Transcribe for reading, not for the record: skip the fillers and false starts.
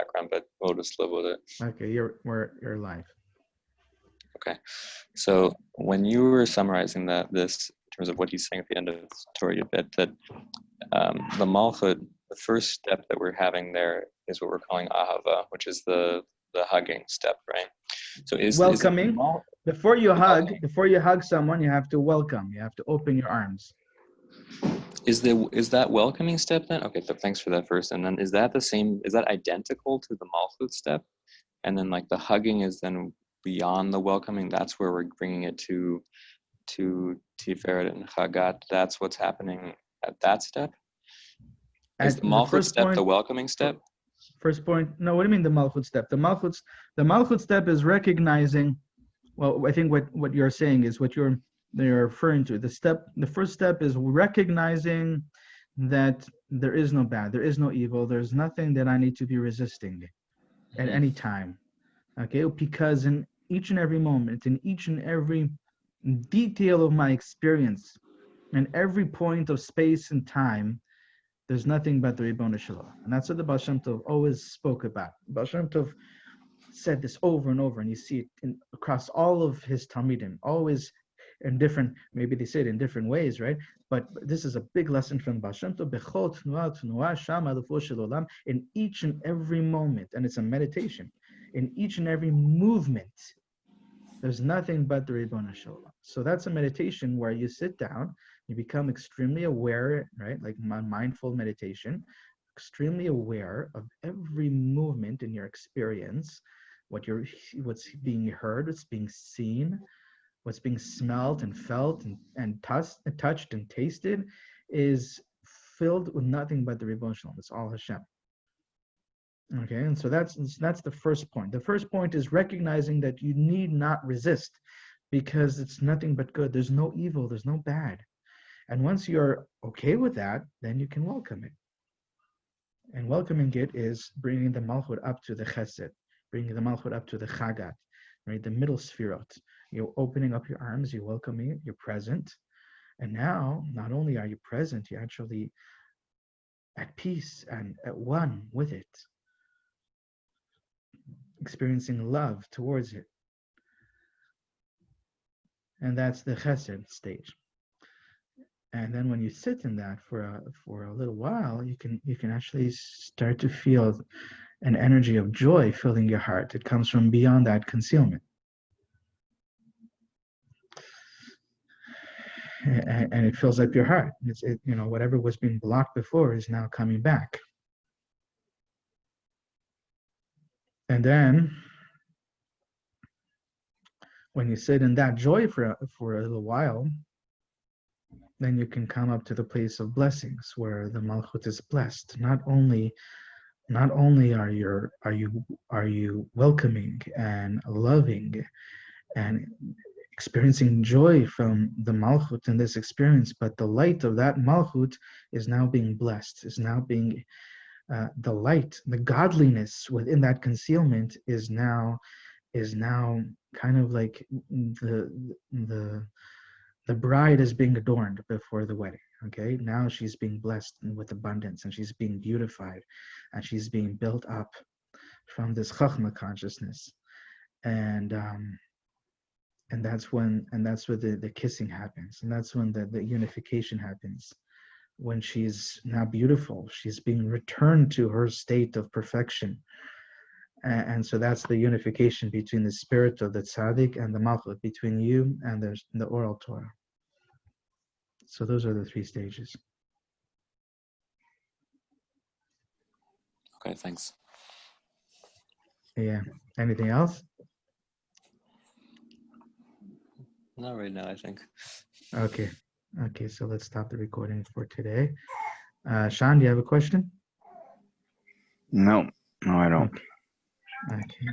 background, but we'll just live with it. Okay, you're live. Okay, so when you were summarizing this in terms of what he's saying at the end of the Torah, that the Malchut, the first step that we're having there is what we're calling Ahava, which is the hugging step, right? So welcoming. Before you hug someone, you have to welcome. You have to open your arms. Is that welcoming step then? Okay, so thanks for that first. And then is that identical to the Malchut step? And then like the hugging is then beyond the welcoming. That's where we're bringing it to Tiferet and Chagat. That's what's happening at that step. Is the Malchut step the welcoming step? First point. No, what do you mean the Malchut step? The Malchut step is recognizing. Well, I think what you're saying is what you're referring to. The first step is recognizing that there is no bad, there is no evil, there's nothing that I need to be resisting at any time. Okay, because in each and every moment, in each and every detail of my experience, and every point of space and time, there's nothing but the Ribono Shel Olam. And that's what the Baal Shem Tov always spoke about. Baal Shem Tov said this over and over, and you see it across all of his Talmidim, always in different, maybe they say it in different ways, right? But this is a big lesson from Baal Shem Tov, Bechol Tnuah Tnuah Sham Alufo Shel Olam, in each and every moment, and it's a meditation, in each and every movement, there's nothing but the Ribono Shel Olam. So that's a meditation where you sit down, you become extremely aware, right? Like mindful meditation, extremely aware of every movement in your experience, what's being heard, what's being seen, what's being smelled and felt and touched and tasted is filled with nothing but the Ribono Shel Olam. It's all Hashem. Okay, and so that's the first point. The first point is recognizing that you need not resist because it's nothing but good. There's no evil, there's no bad. And once you're okay with that, then you can welcome it. And welcoming it is bringing the Malchut up to the Chesed, bringing the Malchut up to the Chagat, right? The middle Sfirot. You're opening up your arms, you're welcoming it, you're present. And now, not only are you present, you're actually at peace and at one with it, experiencing love towards it. And that's the Chesed stage. And then when you sit in that for a little while, you can actually start to feel an energy of joy filling your heart. It comes from beyond that concealment. And it fills up your heart. Whatever was being blocked before is now coming back. And then, when you sit in that joy for a little while, then you can come up to the place of blessings where the Malchut is blessed. Not only are you welcoming and loving and experiencing joy from the Malchut in this experience, but the light of that Malchut is now being blessed, is now being the light, the godliness within that concealment is now kind of like the bride is being adorned before the wedding. Okay, now she's being blessed with abundance, and she's being beautified, and she's being built up from this Chachma consciousness, and that's where the kissing happens, and that's when the unification happens. When she's now beautiful, she's being returned to her state of perfection. And so that's the unification between the spirit of the tzaddik and the malchut, between you and the oral Torah. So those are the three stages. Okay, thanks. Yeah. Anything else? Not right now, I think. Okay, so let's stop the recording for today. Sean, do you have a question? No, I don't. Okay.